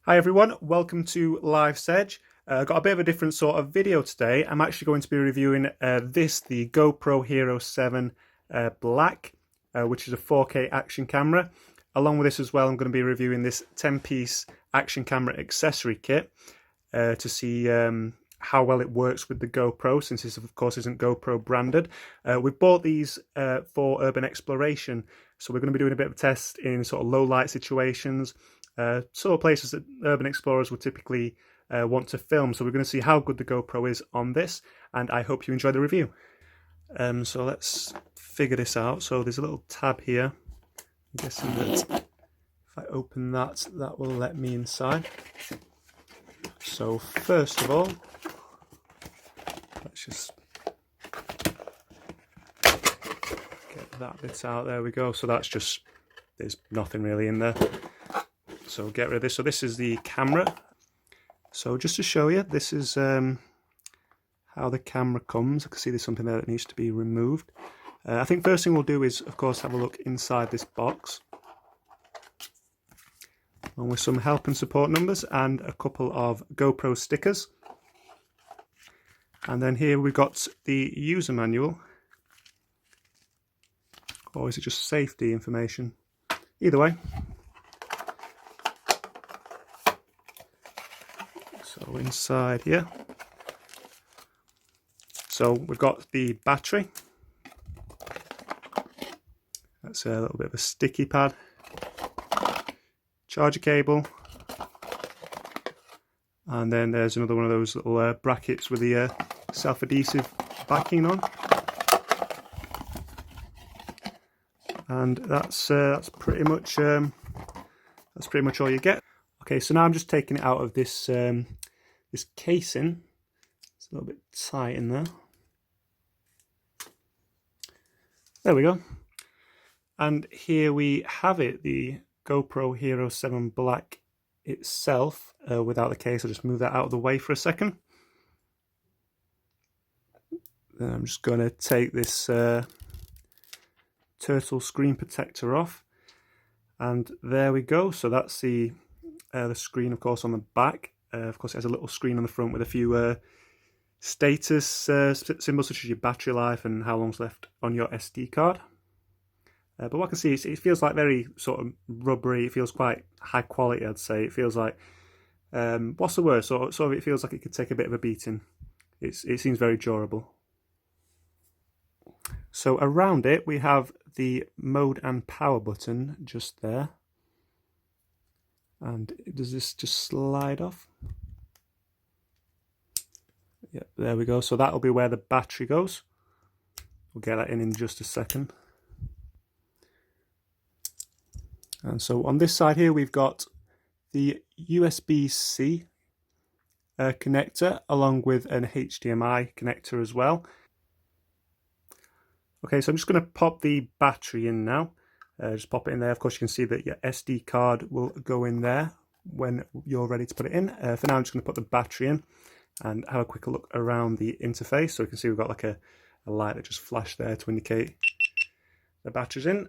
Hi everyone, welcome to Live Sedge. Got a bit of a different sort of video today. I'm actually going to be reviewing the GoPro HERO7 Black, which is a 4K action camera. Along with this as well, I'm going to be reviewing this 10-piece action camera accessory kit to see how well it works with the GoPro, since this of course isn't GoPro branded. We bought these for urban exploration, so we're going to be doing a bit of a test in sort of low light situations, sort of places that urban explorers would typically want to film. So we're going to see how good the GoPro is on this, and I hope you enjoy the review. So let's figure this out. So there's a little tab here. I'm guessing that if I open that, that will let me inside. So first of all, let's just get that bit out. There we go. So that's just, there's nothing really in there. So get rid of this. So this is the camera. So just to show you, this is how the camera comes. I can see there's something there that needs to be removed. I think first thing we'll do is, of course, have a look inside this box, along with some help and support numbers and a couple of GoPro stickers. And then here we've got the user manual, or is it just safety information? Either way. So inside here, so we've got the battery. That's a little bit of a sticky pad, charger cable, and then there's another one of those little brackets with the self-adhesive backing on, and that's pretty much all you get. Okay, so now I'm just taking it out of this this casing. It's a little bit tight in there. There we go. And here we have it, the GoPro HERO7 Black itself, without the case. I'll just move that out of the way for a second. Then I'm just going to take this turtle screen protector off. And there we go. So that's the screen, of course, on the back. Of course, it has a little screen on the front with a few status symbols, such as your battery life and how long's left on your SD card. But what I can see is it feels like very sort of rubbery. It feels quite high quality, I'd say. It feels like, what's the word? Sort of it feels like it could take a bit of a beating. It seems very durable. So around it, we have the mode and power button just there. And does this just slide off? Yep, there we go. So that'll be where the battery goes. We'll get that in just a second. And so on this side here, we've got the USB-C connector, along with an HDMI connector as well. Okay, so I'm just going to pop the battery in now. Just pop it in there. Of course, you can see that your SD card will go in there when you're ready to put it in. For now, I'm just going to put the battery in and have a quick look around the interface. So you can see we've got like a light that just flashed there to indicate the battery's in.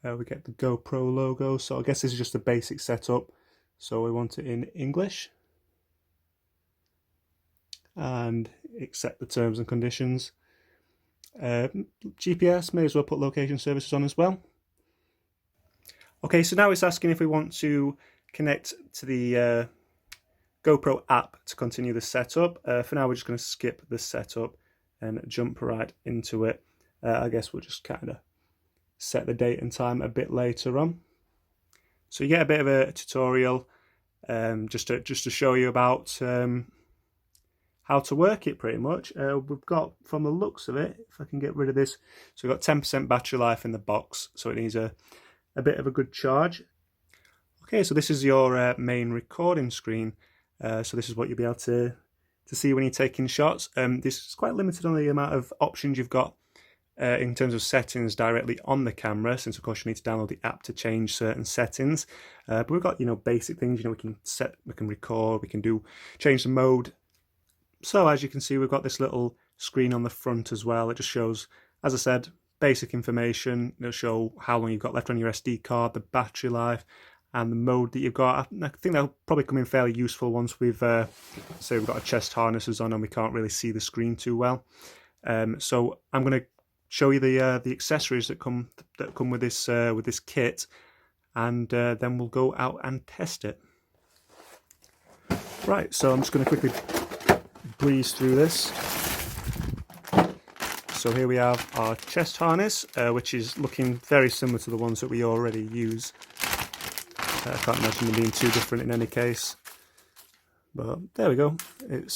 We get the GoPro logo. So I guess this is just a basic setup. So we want it in English. And accept the terms and conditions. GPS, may as well put location services on as well. Okay, so now it's asking if we want to connect to the GoPro app to continue the setup. For now, we're just going to skip the setup and jump right into it. I guess we'll just kind of set the date and time a bit later on. So you get a bit of a tutorial just to show you about how to work it, pretty much. We've got, from the looks of it, if I can get rid of this, so we've got 10% battery life in the box, so it needs a bit of a good charge. Okay, so this is your main recording screen. So this is what you'll be able to see when you're taking shots. This is quite limited on the amount of options you've got in terms of settings directly on the camera, since of course you need to download the app to change certain settings. But we've got, basic things. We can record, we can change the mode. So as you can see, we've got this little screen on the front as well. It just shows, as I said, basic information. It'll show how long you've got left on your SD card, the battery life, and the mode that you've got. I think they'll probably come in fairly useful once we've say we've got our chest harnesses on and we can't really see the screen too well. So I'm going to show you the accessories that come with this kit, and then we'll go out and test it. Right, so I'm just going to quickly breeze through this. So here we have our chest harness, which is looking very similar to the ones that we already use. I can't imagine them being too different in any case. But there we go. It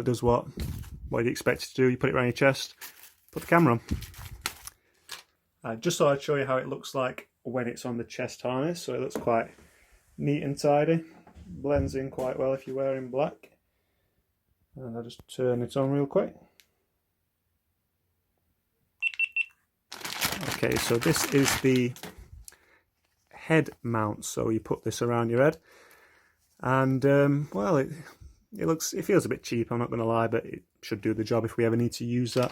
does what you'd expect it to do. You put it around your chest, put the camera on. I just thought I'd show you how it looks like when it's on the chest harness. So it looks quite neat and tidy. Blends in quite well if you're wearing black. And I'll just turn it on real quick. Okay, so this is the head mount. So you put this around your head, and well, it feels a bit cheap, I'm not going to lie, but it should do the job if we ever need to use that.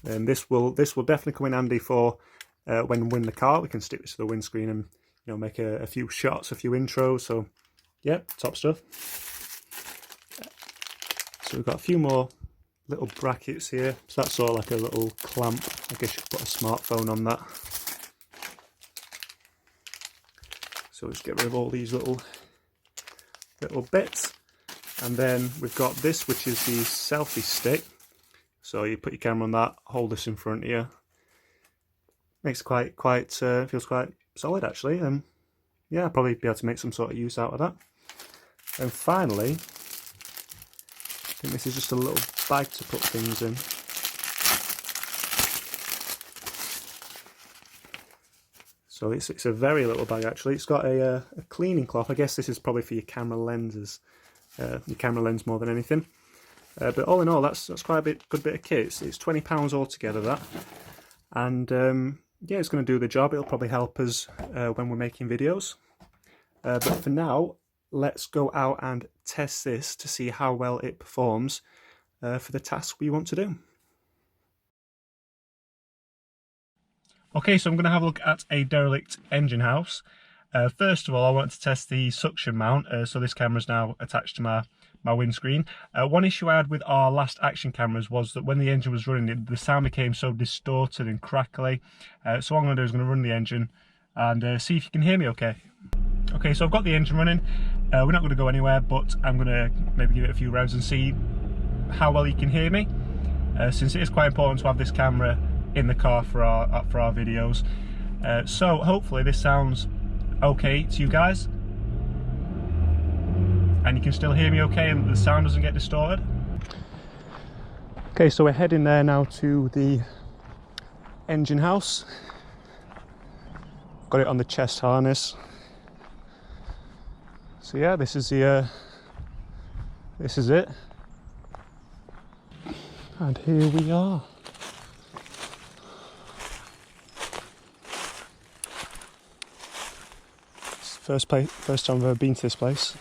And this will definitely come in handy for when we're in the car. We can stick this to the windscreen and make a few shots, a few intros. So yeah, top stuff. So we've got a few more little brackets here. So that's sort of like a little clamp. I guess you could put a smartphone on that. So just get rid of all these little bits. And then we've got this, which is the selfie stick. So you put your camera on that, hold this in front of you. Makes feels quite solid actually. And yeah, I'll probably be able to make some sort of use out of that. And finally, I think this is just a little bag to put things in. So it's a very little bag actually. It's got a cleaning cloth. I guess this is probably for your camera lenses, your camera lens more than anything. But all in all, that's quite a good bit of kit. It's £20 altogether, that, and yeah, it's going to do the job. It'll probably help us when we're making videos. But for now, let's go out and test this to see how well it performs for the task we want to do. Okay, so I'm going to have a look at a derelict engine house. First of all, I want to test the suction mount. So this camera is now attached to my windscreen. One issue I had with our last action cameras was that when the engine was running, the sound became so distorted and crackly. So what I'm going to do is going to run the engine and see if you can hear me okay. Okay, so I've got the engine running. We're not going to go anywhere, but I'm going to maybe give it a few rounds and see how well you can hear me, since it is quite important to have this camera in the car for our videos. So hopefully this sounds okay to you guys, and you can still hear me okay and the sound doesn't get distorted. Okay, so we're heading there now to the engine house. Got it on the chest harness. So yeah, this is it. And here we are. It's the first time I've ever been to this place.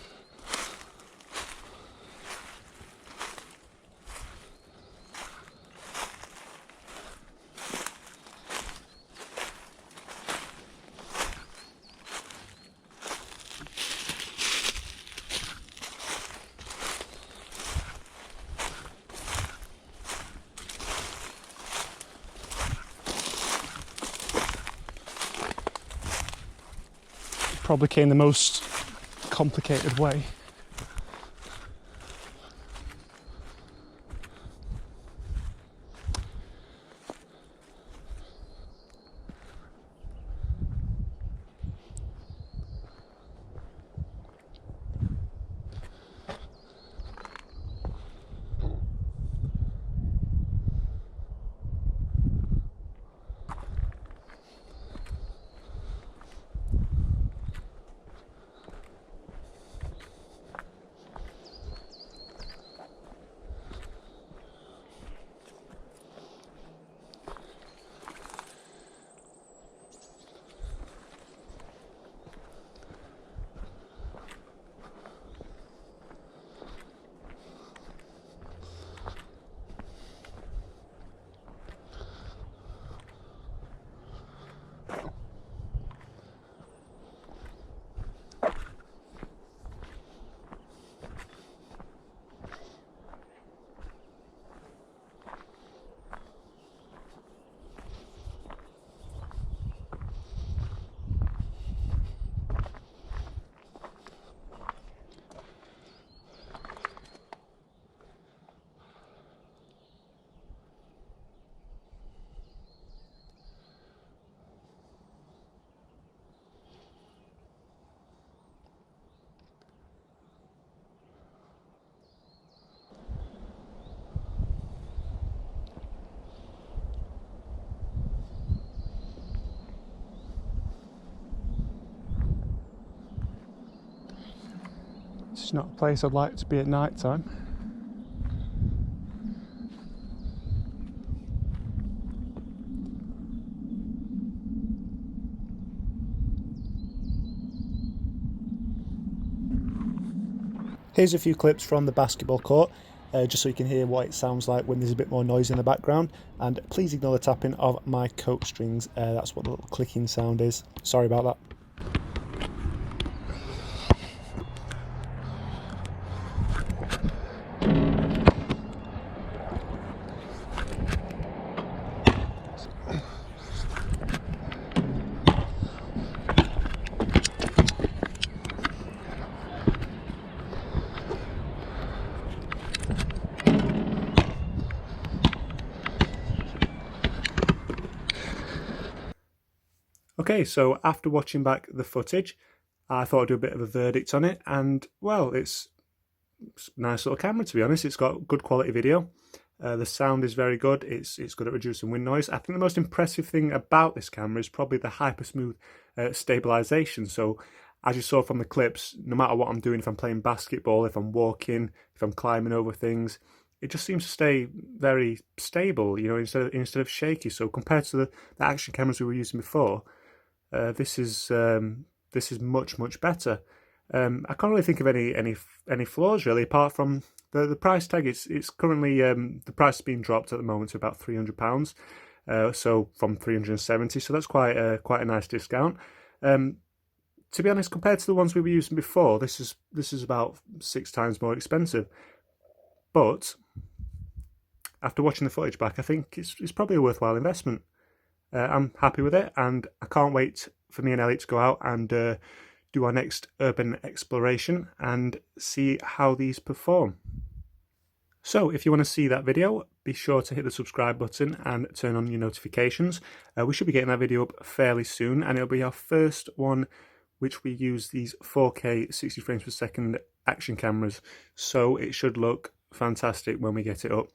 Probably came the most complicated way. This is not a place I'd like to be at night time. Here's a few clips from the basketball court, just so you can hear what it sounds like when there's a bit more noise in the background. And please ignore the tapping of my coat strings, that's what the little clicking sound is. Sorry about that. Okay, so after watching back the footage, I thought I'd do a bit of a verdict on it, and well, it's a nice little camera, to be honest. It's got good quality video. The sound is very good. It's good at reducing wind noise. I think the most impressive thing about this camera is probably the hyper smooth stabilization. So as you saw from the clips, no matter what I'm doing, if I'm playing basketball, if I'm walking, if I'm climbing over things, it just seems to stay very stable, you know, instead of shaky. So compared to the action cameras we were using before, this is much better. I can't really think of any flaws really, apart from the price tag. It's currently the price has been dropped at the moment to about £300, so from 370. So that's quite a nice discount. To be honest, compared to the ones we were using before, this is about 6 times more expensive. But after watching the footage back, I think it's probably a worthwhile investment. I'm happy with it, and I can't wait for me and Elliot to go out and do our next urban exploration and see how these perform. So if you want to see that video, be sure to hit the subscribe button and turn on your notifications. We should be getting that video up fairly soon, and it'll be our first one which we use these 4K 60 frames per second action cameras. So it should look fantastic when we get it up.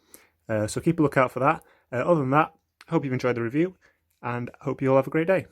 So keep a lookout for that. Other than that, hope you've enjoyed the review, and hope you all have a great day.